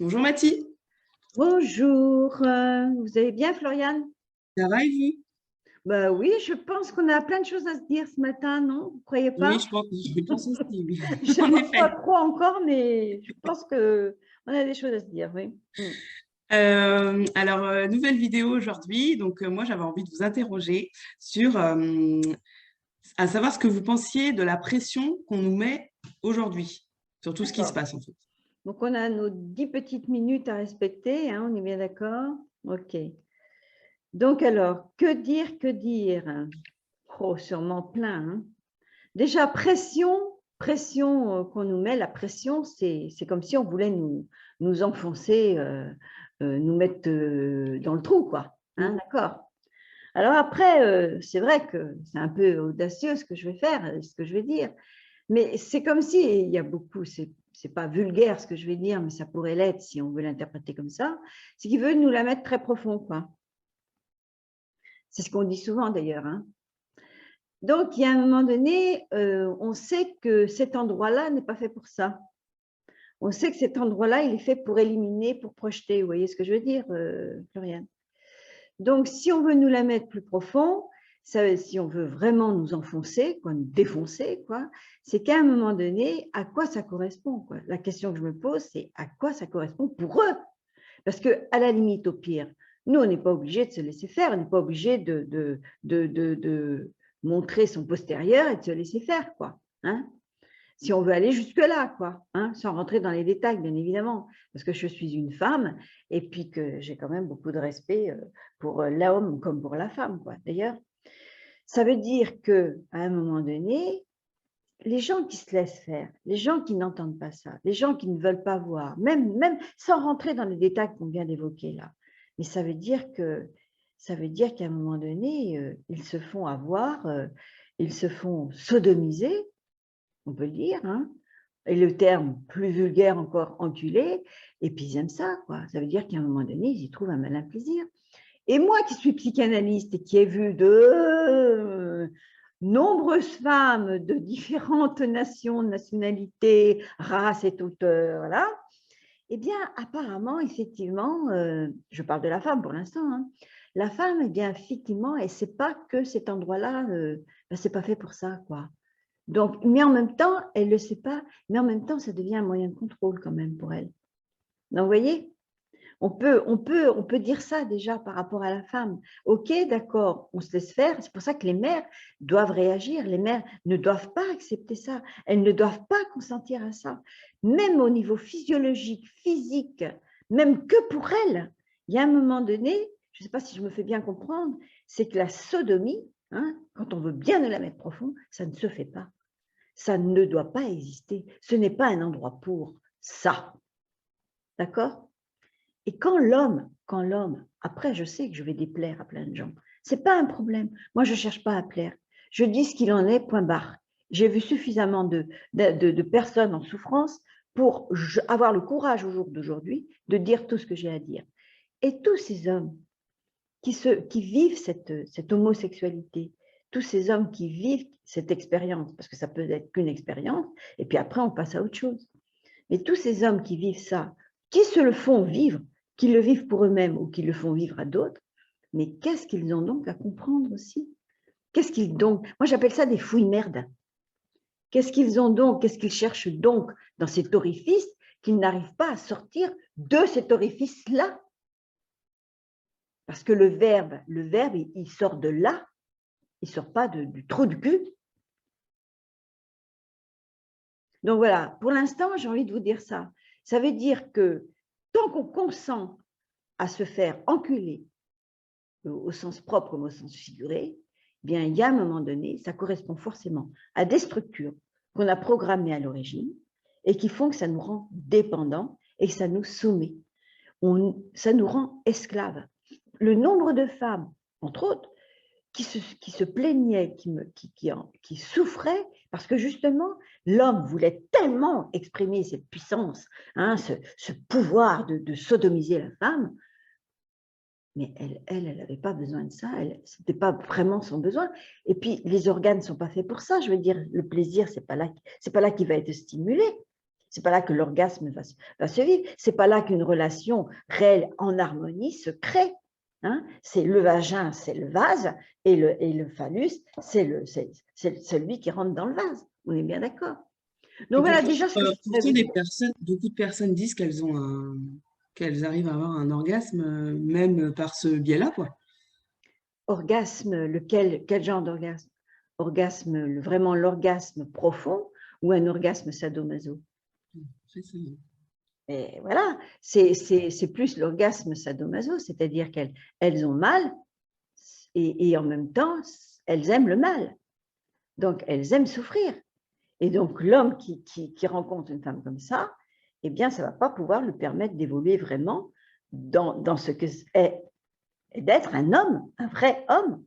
Bonjour Mathie, Bonjour, vous allez bien Floriane? ça va et vous? Bah oui, je pense qu'on a plein de choses à se dire ce matin, non? Vous croyez Oui, pas? je pense aussi, oui. Je sais En pas quoi effet. trop encore, mais je pense que on a des choses à se dire, oui. Nouvelle vidéo aujourd'hui. Moi, j'avais envie de vous interroger sur, à savoir ce que vous pensiez de la pression qu'on nous met aujourd'hui, sur tout ce qui se D'accord. passe en fait. Donc on a nos 10 petites minutes à respecter, hein, on est bien d'accord? Ok. Donc alors, que dire, que dire? Oh, sûrement plein, hein. Déjà, pression qu'on nous met, la pression, c'est comme si on voulait nous enfoncer, nous mettre dans le trou, quoi. Hein, Mm. d'accord. Alors après, c'est vrai que c'est un peu audacieux ce que je vais faire, ce que je vais dire, mais c'est comme si, et il y a beaucoup, c'est pas vulgaire ce que je vais dire, mais ça pourrait l'être si on veut l'interpréter comme ça, c'est qu'il veut nous la mettre très profond, quoi. C'est ce qu'on dit souvent d'ailleurs, hein. Donc, il y a un moment donné, on sait que cet endroit-là n'est pas fait pour ça. On sait que cet endroit-là, il est fait pour éliminer, pour projeter. Vous voyez ce que je veux dire, Floriane? Donc, si on veut nous la mettre plus profond, si on veut vraiment nous enfoncer, quoi, nous défoncer, quoi, c'est qu'à un moment donné, à quoi ça correspond, quoi? La question que je me pose, c'est à quoi ça correspond pour eux? Parce qu'à la limite, au pire, nous, on n'est pas obligé de se laisser faire, on n'est pas obligé de montrer son postérieur et de se laisser faire, quoi. Hein, si on veut aller jusque-là, quoi, hein, sans rentrer dans les détails, bien évidemment, parce que je suis une femme et puis que j'ai quand même beaucoup de respect pour l'homme comme pour la femme, quoi. D'ailleurs, ça veut dire qu'à un moment donné, les gens qui se laissent faire, les gens qui n'entendent pas ça, les gens qui ne veulent pas voir, même sans rentrer dans les détails qu'on vient d'évoquer là, mais ça veut dire qu'à un moment donné, ils se font avoir, ils se font sodomiser, on peut le dire, hein, et le terme plus vulgaire encore, enculé, et puis ils aiment ça, quoi. Ça veut dire qu'à un moment donné, ils y trouvent un malin plaisir. Et moi qui suis psychanalyste et qui ai vu de nombreuses femmes de différentes nations, nationalités, races et toutes, voilà, eh bien, apparemment, effectivement, je parle de la femme pour l'instant, hein, la femme, eh bien, effectivement, elle ne sait pas que cet endroit-là, ben, c'est pas fait pour ça, quoi. Donc, mais en même temps, elle ne le sait pas, mais en même temps, ça devient un moyen de contrôle quand même pour elle. Donc, vous voyez, on peut dire ça déjà par rapport à la femme. Ok, d'accord, on se laisse faire. C'est pour ça que les mères doivent réagir. Les mères ne doivent pas accepter ça. Elles ne doivent pas consentir à ça. Même au niveau physiologique, physique, même que pour elles, il y a un moment donné, je ne sais pas si je me fais bien comprendre, c'est que la sodomie, hein, quand on veut bien la mettre profond, ça ne se fait pas. Ça ne doit pas exister. Ce n'est pas un endroit pour ça. D'accord? Et quand l'homme, après je sais que je vais déplaire à plein de gens, c'est pas un problème. Moi, je cherche pas à plaire. Je dis ce qu'il en est, point barre. J'ai vu suffisamment de personnes en souffrance pour avoir le courage au jour d'aujourd'hui de dire tout ce que j'ai à dire. Et tous ces hommes qui vivent cette homosexualité, tous ces hommes qui vivent cette expérience, parce que ça peut être qu'une expérience, et puis après on passe à autre chose. Mais tous ces hommes qui vivent ça, qui se le font vivre, qui le vivent pour eux-mêmes ou qui le font vivre à d'autres, mais qu'est-ce qu'ils ont donc à comprendre aussi? Qu'est-ce qu'ils donc? Moi, j'appelle ça des fouilles-merdes. Qu'est-ce qu'ils ont donc? Qu'est-ce qu'ils cherchent donc dans cet orifice qu'ils n'arrivent pas à sortir de cet orifice-là? Parce que le verbe, il sort de là, il ne sort pas du trou du cul. Donc voilà, pour l'instant, j'ai envie de vous dire ça. Ça veut dire que tant qu'on consent à se faire enculer, au sens propre comme au sens figuré, eh bien, il y a un moment donné, ça correspond forcément à des structures qu'on a programmées à l'origine et qui font que ça nous rend dépendants et que ça nous soumet. Ça nous rend esclaves. Le nombre de femmes, entre autres, qui se plaignaient, qui souffraient, parce que justement, l'homme voulait tellement exprimer cette puissance, hein, ce pouvoir de sodomiser la femme, mais elle n'avait pas besoin de ça, ce n'était pas vraiment son besoin. Et puis, les organes ne sont pas faits pour ça, je veux dire, le plaisir, c'est pas là qu'il va être stimulé. C'est pas là que l'orgasme va se vivre. C'est pas là qu'une relation réelle en harmonie se crée. Hein. C'est le vagin, c'est le vase, et le phallus, c'est celui qui rentre dans le vase. On est bien d'accord. Donc voilà, déjà ce que je voudrais vous dire. Beaucoup de personnes disent qu'elles arrivent à avoir un orgasme, même par ce biais-là, quoi. Orgasme, quel genre d'orgasme? Orgasme, vraiment l'orgasme profond ou un orgasme sadomaso? C'est ça. Et voilà, c'est plus l'orgasme sadomaso, c'est-à-dire qu'elles ont mal et en même temps, elles aiment le mal. Donc, elles aiment souffrir. Et donc, l'homme qui rencontre une femme comme ça, eh bien, ça ne va pas pouvoir lui permettre d'évoluer vraiment dans ce que est d'être un homme, un vrai homme.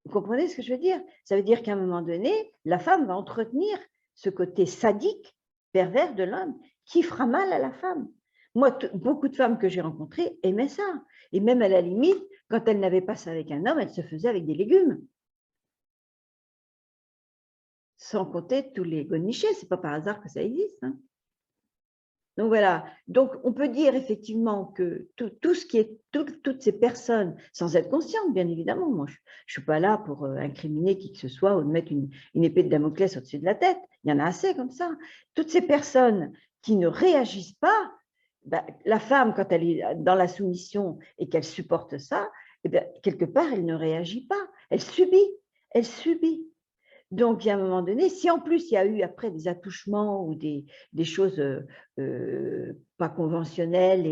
Vous comprenez ce que je veux dire? Ça veut dire qu'à un moment donné, la femme va entretenir ce côté sadique, pervers de l'homme, qui fera mal à la femme. Moi, beaucoup de femmes que j'ai rencontrées aimaient ça. Et même à la limite, quand elles n'avaient pas ça avec un homme, elles se faisaient avec des légumes. Sans compter tous les godemichés, ce n'est pas par hasard que ça existe. Hein. Donc voilà, donc on peut dire effectivement que tout ce qui est, toutes ces personnes, sans être conscientes, bien évidemment, moi je ne suis pas là pour incriminer qui que ce soit ou de mettre une épée de Damoclès au-dessus de la tête, il y en a assez comme ça. Toutes ces personnes qui ne réagissent pas, ben, la femme, quand elle est dans la soumission et qu'elle supporte ça, eh bien, quelque part, elle ne réagit pas, elle subit, elle subit. Donc, il y a un moment donné, si en plus il y a eu après des attouchements ou des choses pas conventionnelles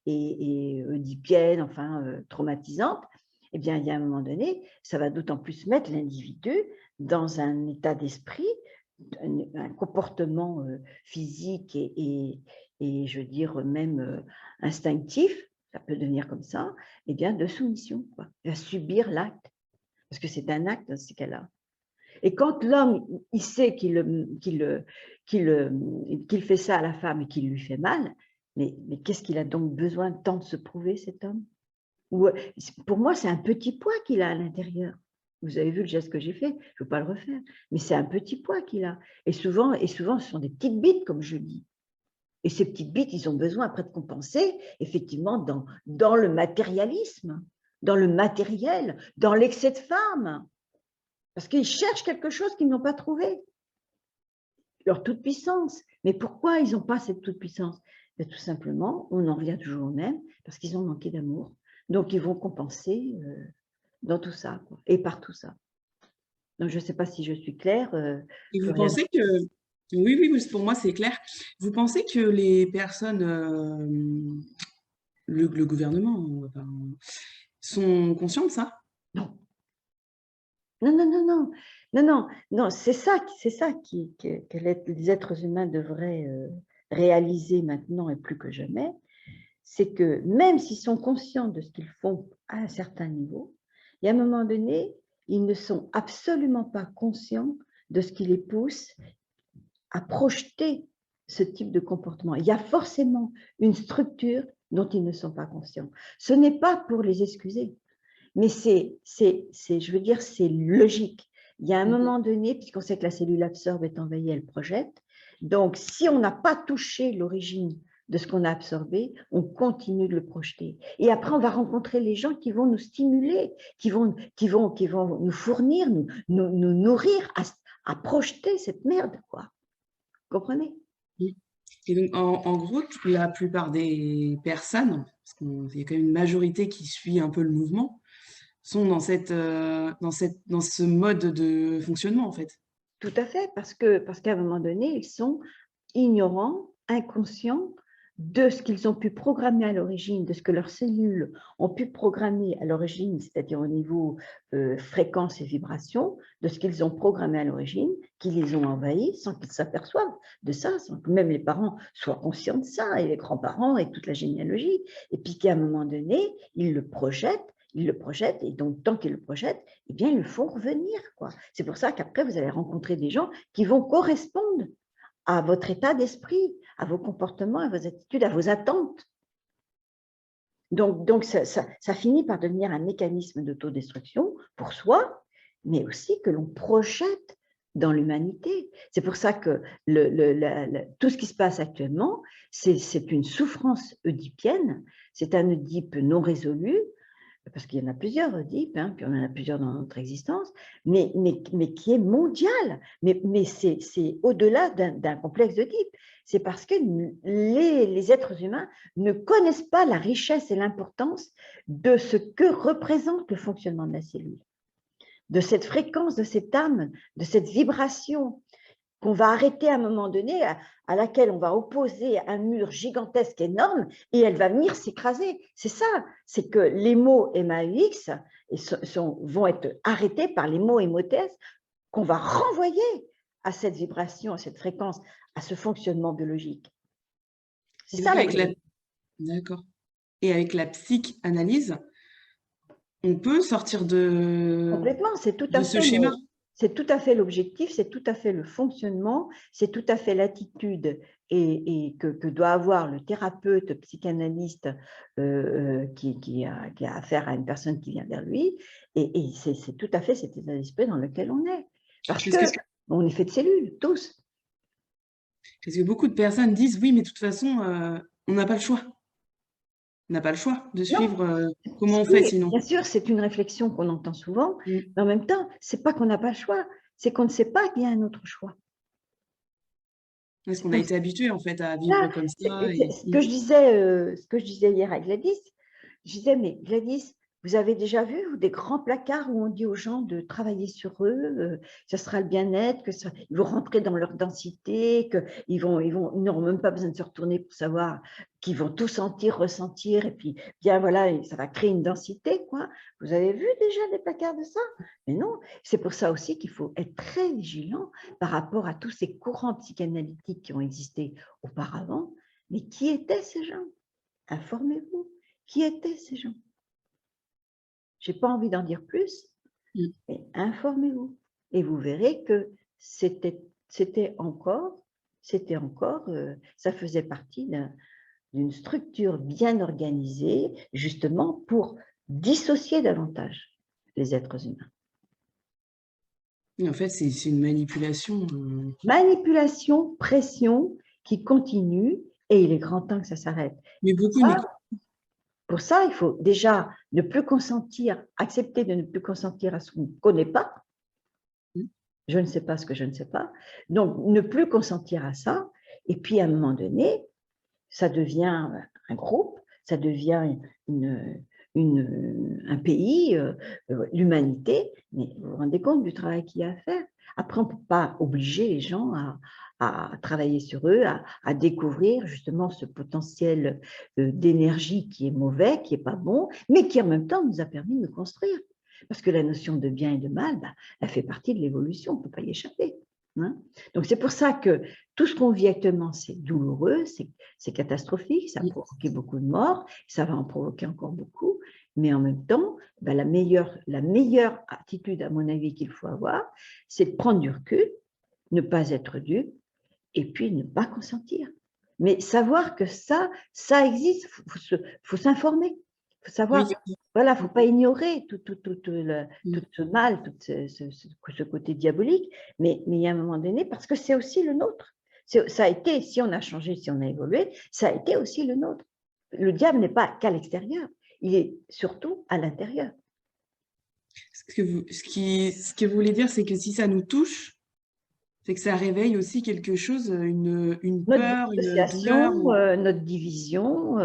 et oedipiennes, enfin traumatisantes, eh bien, il y a un moment donné, ça va d'autant plus mettre l'individu dans un état d'esprit, un comportement physique et je veux dire même instinctif, ça peut devenir comme ça, eh bien, de soumission, quoi. Il va subir l'acte, parce que c'est un acte dans ce cas-là. Et quand l'homme, il sait qu'il fait ça à la femme et qu'il lui fait mal, mais qu'est-ce qu'il a donc besoin tant de se prouver, cet homme? Pour moi, c'est un petit poids qu'il a à l'intérieur. Vous avez vu le geste que j'ai fait, je ne veux pas le refaire, mais c'est un petit poids qu'il a. Et souvent, ce sont des petites bites, comme je dis. Et ces petites bites, ils ont besoin après de compenser, effectivement, dans le matérialisme, dans le matériel, dans l'excès de femme. Parce qu'ils cherchent quelque chose qu'ils n'ont pas trouvé. Leur toute-puissance. Mais pourquoi ils n'ont pas cette toute-puissance? Tout simplement, on en revient toujours au même, parce qu'ils ont manqué d'amour. Donc, ils vont compenser dans tout ça, quoi, et par tout ça. Donc, je ne sais pas si je suis claire. Et vous pensez que, oui, oui, pour moi c'est clair. Vous pensez que les personnes, le gouvernement, enfin, sont conscients de ça? Non. Non, non, non, non, non, non, non, c'est ça que les êtres humains devraient réaliser maintenant et plus que jamais, c'est que même s'ils sont conscients de ce qu'ils font à un certain niveau, il y a un moment donné, ils ne sont absolument pas conscients de ce qui les pousse à projeter ce type de comportement. Il y a forcément une structure dont ils ne sont pas conscients. Ce n'est pas pour les excuser. Mais je veux dire, c'est logique. Il y a un moment donné, puisqu'on sait que la cellule absorbe, est envahie, elle projette. Donc, si on n'a pas touché l'origine de ce qu'on a absorbé, on continue de le projeter. Et après, on va rencontrer les gens qui vont nous stimuler, qui vont nous fournir, nous nourrir à projeter cette merde, quoi. Vous comprenez? Et donc, en gros, la plupart des personnes, parce qu'il y a quand même une majorité qui suit un peu le mouvement, sont dans dans ce mode de fonctionnement, en fait. Tout à fait, parce qu'à un moment donné, ils sont ignorants, inconscients de ce qu'ils ont pu programmer à l'origine, de ce que leurs cellules ont pu programmer à l'origine, c'est-à-dire au niveau fréquence et vibration, de ce qu'ils ont programmé à l'origine, qui les ont envahis sans qu'ils s'aperçoivent de ça, sans que même les parents soient conscients de ça, et les grands-parents et toute la généalogie, et puis qu'à un moment donné, ils le projettent, et donc tant qu'ils le projettent, eh bien, ils le font revenir, quoi. C'est pour ça qu'après, vous allez rencontrer des gens qui vont correspondre à votre état d'esprit, à vos comportements, à vos attitudes, à vos attentes. Donc ça finit par devenir un mécanisme d'autodestruction pour soi, mais aussi que l'on projette dans l'humanité. C'est pour ça que tout ce qui se passe actuellement, c'est une souffrance oedipienne, c'est un Oedipe non résolu, parce qu'il y en a plusieurs Oedipes, hein, puis on en a plusieurs dans notre existence, mais qui est mondial. Mais c'est au-delà d'un complexe d'Oedipe. C'est parce que les êtres humains ne connaissent pas la richesse et l'importance de ce que représente le fonctionnement de la cellule, de cette fréquence, de cette âme, de cette vibration qu'on va arrêter à un moment donné, à laquelle on va opposer un mur gigantesque, énorme, et elle va venir s'écraser. C'est ça, c'est que les mots MAUX vont être arrêtés par les mots hémothèse qu'on va renvoyer à cette vibration, à cette fréquence, à ce fonctionnement biologique. C'est ça la D'accord. Et avec la psychanalyse, on peut sortir complètement, c'est tout à ce fait schéma. c'est tout à fait l'objectif, c'est tout à fait le fonctionnement, c'est tout à fait l'attitude que doit avoir le thérapeute psychanalyste qui a affaire à une personne qui vient vers lui. Et c'est tout à fait cet état d'esprit dans lequel on est. Parce qu'on est fait de cellules, tous. Parce que beaucoup de personnes disent, oui, mais de toute façon, on n'a pas le choix. On n'a pas le choix de suivre comment on fait sinon. Bien sûr, c'est une réflexion qu'on entend souvent, mais en même temps, ce n'est pas qu'on n'a pas le choix, c'est qu'on ne sait pas qu'il y a un autre choix. Parce qu'on a été habitué en fait à vivre comme ça. Ce que je disais hier à Gladys, je disais, mais Gladys, vous avez déjà vu des grands placards où on dit aux gens de travailler sur eux, ça sera le bien-être, ils vont rentrer dans leur densité, qu'ils n'auront même pas besoin de se retourner pour savoir qu'ils vont tout sentir, ressentir, et puis bien voilà, ça va créer une densité, quoi. Vous avez vu déjà des placards de ça? Mais non, c'est pour ça aussi qu'il faut être très vigilant par rapport à tous ces courants psychanalytiques qui ont existé auparavant. Mais qui étaient ces gens? Informez-vous. Qui étaient ces gens? Je n'ai pas envie d'en dire plus, mais informez-vous. Et vous verrez que c'était encore, ça faisait partie d'une structure bien organisée, justement pour dissocier davantage les êtres humains. Et en fait, c'est une manipulation. Manipulation, pression qui continue, et il est grand temps que ça s'arrête. Mais beaucoup Pour ça, il faut déjà ne plus consentir, accepter de ne plus consentir à ce qu'on ne connaît pas. Je ne sais pas ce que je ne sais pas. Donc, ne plus consentir à ça. Et puis, à un moment donné, ça devient un groupe, ça devient un pays, l'humanité. Mais vous vous rendez compte du travail qu'il y a à faire? Après, on ne peut pas obliger les gens à travailler sur eux, à découvrir justement ce potentiel d'énergie qui est mauvais, qui n'est pas bon, mais qui en même temps nous a permis de nous construire. Parce que la notion de bien et de mal, elle fait partie de l'évolution, on ne peut pas y échapper. Hein? Donc c'est pour ça que tout ce qu'on vit actuellement, c'est douloureux, c'est catastrophique, ça a provoqué beaucoup de morts, ça va en provoquer encore beaucoup, mais en même temps, la meilleure attitude, à mon avis, qu'il faut avoir, c'est de prendre du recul, ne pas être dupe, et puis ne pas consentir. Mais savoir que ça existe, il faut s'informer, il faut savoir, voilà, il ne faut pas ignorer tout ce mal, tout ce côté diabolique, mais il y a un moment donné, parce que c'est aussi le nôtre. Ça a été, si on a changé, si on a évolué, ça a été aussi le nôtre. Le diable n'est pas qu'à l'extérieur, il est surtout à l'intérieur. Ce que vous voulez dire, c'est que si ça nous touche, c'est que ça réveille aussi quelque chose, une peur, une douleur. Notre division,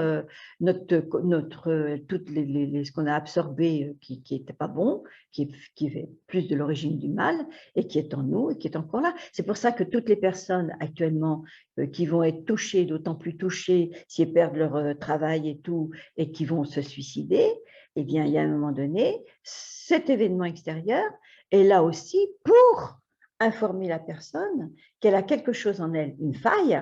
toutes ce qu'on a absorbé qui n'était pas bon, qui fait plus de l'origine du mal et qui est en nous et qui est encore là. C'est pour ça que toutes les personnes actuellement qui vont être touchées, d'autant plus touchées si elles perdent leur travail et tout, et qui vont se suicider, eh bien, il y a un moment donné, cet événement extérieur est là aussi pour informer la personne qu'elle a quelque chose en elle, une faille,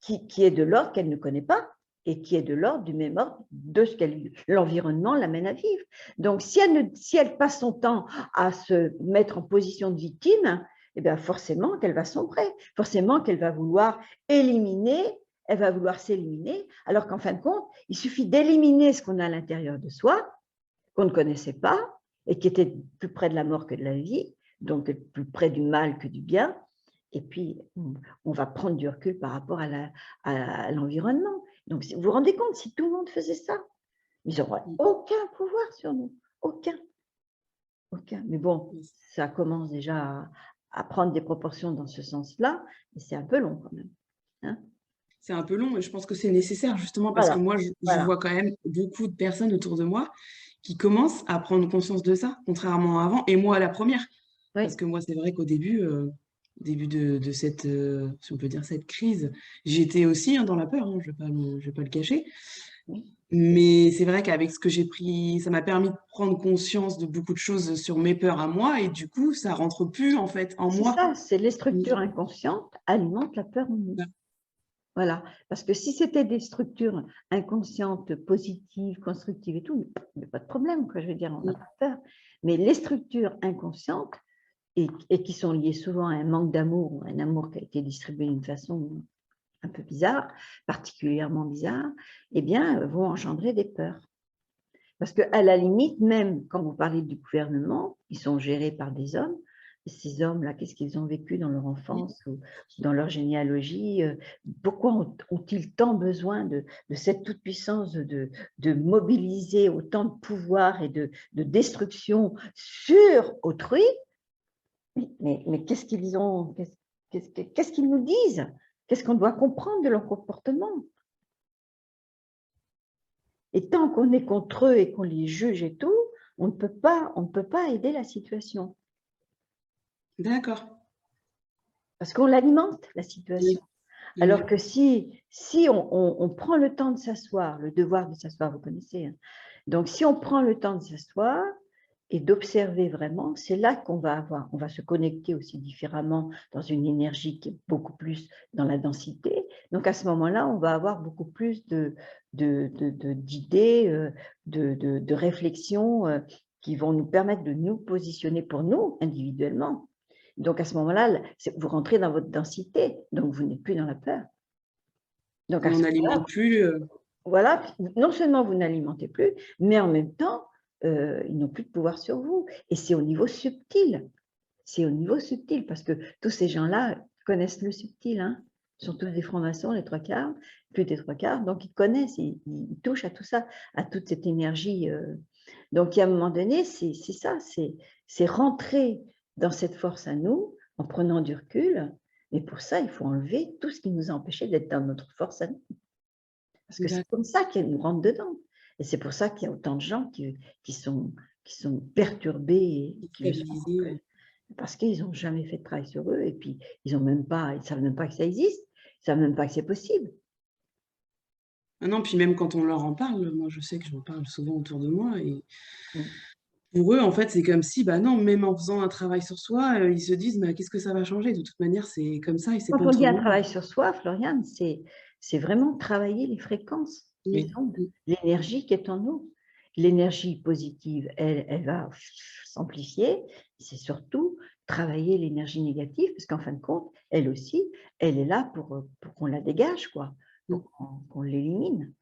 qui est de l'ordre qu'elle ne connaît pas et qui est de l'ordre du même ordre de ce que l'environnement l'amène à vivre. Donc, si elle passe son temps à se mettre en position de victime, eh bien forcément qu'elle va sombrer, forcément qu'elle va vouloir éliminer, elle va vouloir s'éliminer, alors qu'en fin de compte, il suffit d'éliminer ce qu'on a à l'intérieur de soi, qu'on ne connaissait pas et qui était plus près de la mort que de la vie. donc être plus près du mal que du bien. Et puis, on va prendre du recul par rapport à l'environnement. Donc, vous vous rendez compte, si tout le monde faisait ça, ils n'auraient aucun pouvoir sur nous. Aucun. Aucun. Mais bon, ça commence déjà à prendre des proportions dans ce sens-là, mais c'est un peu long quand même. Hein. C'est un peu long et je pense que c'est nécessaire justement parce que Voilà, moi, je voilà. vois quand même beaucoup de personnes autour de moi qui commencent à prendre conscience de ça, contrairement à avant, et moi à la première. Parce Oui, que moi, c'est vrai qu'au début, début de cette, si on peut dire, cette crise, j'étais aussi hein, dans la peur, hein, je vais pas le cacher. oui. Mais c'est vrai qu'avec ce que j'ai pris, ça m'a permis de prendre conscience de beaucoup de choses sur mes peurs à moi et du coup, ça rentre plus en fait en C'est moi. ça, c'est les structures inconscientes alimentent la peur en nous. Voilà, parce que si c'était des structures inconscientes, positives, constructives et tout, il n'y a pas de problème, quoi, je veux dire, on n'a pas peur. Mais les structures inconscientes, et qui sont liées souvent à un manque d'amour, un amour qui a été distribué d'une façon un peu bizarre, particulièrement bizarre, eh bien, vont engendrer des peurs. Parce qu'à la limite, même quand vous parlez du gouvernement, ils sont gérés par des hommes. Et ces hommes-là, qu'est-ce qu'ils ont vécu dans leur enfance ou dans leur généalogie? Pourquoi ont-ils tant besoin de cette toute-puissance, de mobiliser autant de pouvoir et de destruction sur autrui? Mais qu'est-ce qu'ils ont? Qu'est-ce qu'ils nous disent? Qu'est-ce qu'on doit comprendre de leur comportement? Et tant qu'on est contre eux et qu'on les juge et tout, on ne peut pas aider la situation. D'accord. Parce qu'on l'alimente, la situation. Oui, oui, Alors oui. que si on prend le temps de s'asseoir, le devoir de s'asseoir, vous connaissez, hein. Donc, si on prend le temps de s'asseoir et d'observer vraiment, c'est là qu'on va avoir, on va se connecter aussi différemment dans une énergie qui est beaucoup plus dans la densité. Donc, à ce moment-là, on va avoir beaucoup plus d'idées, de réflexions qui vont nous permettre de nous positionner pour nous individuellement. Donc, à ce moment-là, vous rentrez dans votre densité, donc vous n'êtes plus dans la peur. Donc, Et à on ce moment-là, n'alimente plus. voilà, non seulement vous n'alimentez plus, mais en même temps, ils n'ont plus de pouvoir sur vous. Et c'est au niveau subtil. C'est au niveau subtil, parce que tous ces gens-là connaissent le subtil. Hein. Ils sont tous des francs-maçons, les trois quarts, plus des trois quarts. Donc, ils connaissent, ils touchent à tout ça, à toute cette énergie. Donc, à un moment donné, c'est ça, c'est rentrer dans cette force à nous, en prenant du recul. Mais pour ça, il faut enlever tout ce qui nous a empêchés d'être dans notre force à nous. Parce que c'est comme ça qu'elle nous rentre dedans. Et c'est pour ça qu'il y a autant de gens qui sont perturbés et qui le sont encore Déstabilisé. plus. Parce qu'ils n'ont jamais fait de travail sur eux et puis ils ne savent même pas que ça existe, ils ne savent même pas que c'est possible. Ah non, puis même quand on leur en parle, moi je sais que j'en parle souvent autour de moi et Mm. pour eux, en fait, c'est comme si, bah non, même en faisant un travail sur soi, ils se disent: «Mais qu'est-ce que ça va changer? De toute manière, c'est comme ça et c'est pas Quand on dit un autrement». travail sur soi, Floriane, c'est vraiment travailler les fréquences, les Oui, ondes, mmh, l'énergie qui est en nous. L'énergie positive, elle va s'amplifier. C'est surtout travailler l'énergie négative, parce qu'en fin de compte, elle aussi, elle est là pour qu'on la dégage, quoi, mmh. pour qu'on l'élimine.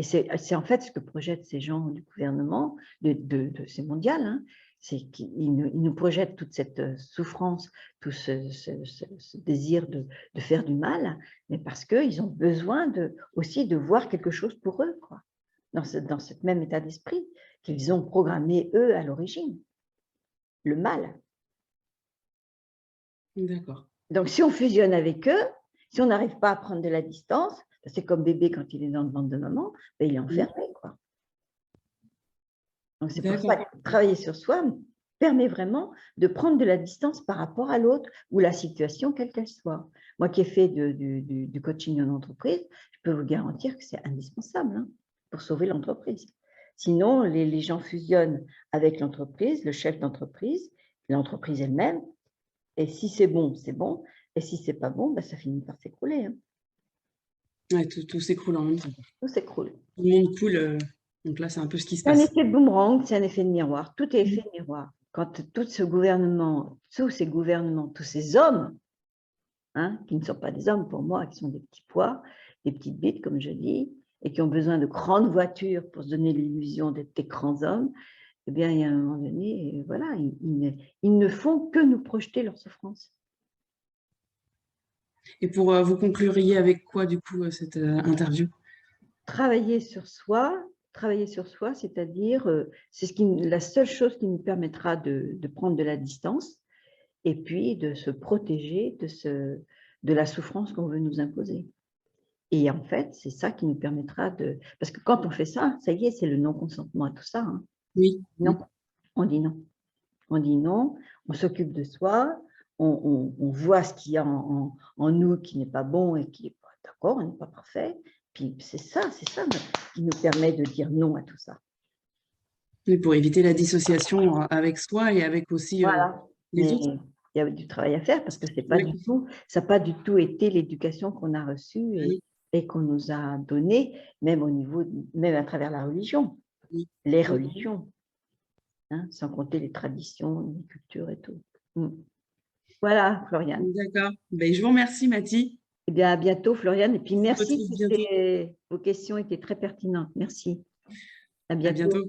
Et c'est en fait ce que projettent ces gens du gouvernement, c'est mondial, hein, c'est qu'ils nous projettent toute cette souffrance, tout ce désir de faire du mal, mais parce qu'ils ont besoin aussi de voir quelque chose pour eux, quoi, dans ce même état d'esprit qu'ils ont programmé, eux, à l'origine, le mal. D'accord. Donc, si on fusionne avec eux, si on n'arrive pas à prendre de la distance, c'est comme bébé quand il est dans le ventre de maman, ben, il est Mmh. enfermé, quoi. Donc, c'est pour ça D'accord. que travailler sur soi permet vraiment de prendre de la distance par rapport à l'autre ou la situation, quelle qu'elle soit. Moi qui ai fait du coaching en entreprise, je peux vous garantir que c'est indispensable, hein, pour sauver l'entreprise. Sinon, les gens fusionnent avec l'entreprise, le chef d'entreprise, l'entreprise elle-même, et si c'est bon, c'est bon, et si c'est pas bon, ben, ça finit par s'écrouler. Hein. Ouais, tout s'écroule en même temps. Tout s'écroule. Tout le monde coule, donc là, c'est un peu ce qui se C'est un passe. effet de boomerang, c'est un effet de miroir. Tout est Mmh. effet de miroir. Quand tout ce gouvernement, tous ces gouvernements, tous ces hommes, hein, qui ne sont pas des hommes pour moi, qui sont des petits pois, des petites bites, comme je dis, et qui ont besoin de grandes voitures pour se donner l'illusion d'être des grands hommes, eh bien, il y a un moment donné, voilà, ils ne font que nous projeter leur souffrance. Et pour vous concluriez avec quoi, du coup, cette interview? Travailler sur soi, c'est-à-dire, c'est la seule chose qui nous permettra de prendre de la distance et puis de se protéger de la souffrance qu'on veut nous imposer. Et en fait, c'est ça qui nous permettra de… Parce que quand on fait ça, ça y est, c'est le non-consentement à tout ça. Hein. Oui. Non, on dit non. On dit non, on s'occupe de soi, on voit ce qu'il y a en nous qui n'est pas bon et qui est pas d'accord, on n'est pas parfait. Puis c'est ça qui nous permet de dire non à tout ça. Et pour éviter la dissociation avec soi et avec aussi Voilà. les Mais autres. il y a du travail à faire parce que c'est pas Oui. du tout, ça n'a pas du tout été l'éducation qu'on a reçue et qu'on nous a donnée, même au niveau, même à travers la religion, Oui. les Oui. religions, hein, sans compter les traditions, les cultures et tout. Voilà, Floriane. D'accord. Ben, je vous remercie, Mathie. Eh bien, à bientôt, Floriane. Et puis, On se merci, retrouve bientôt. vos questions étaient très pertinentes. Merci. À À bientôt. bientôt.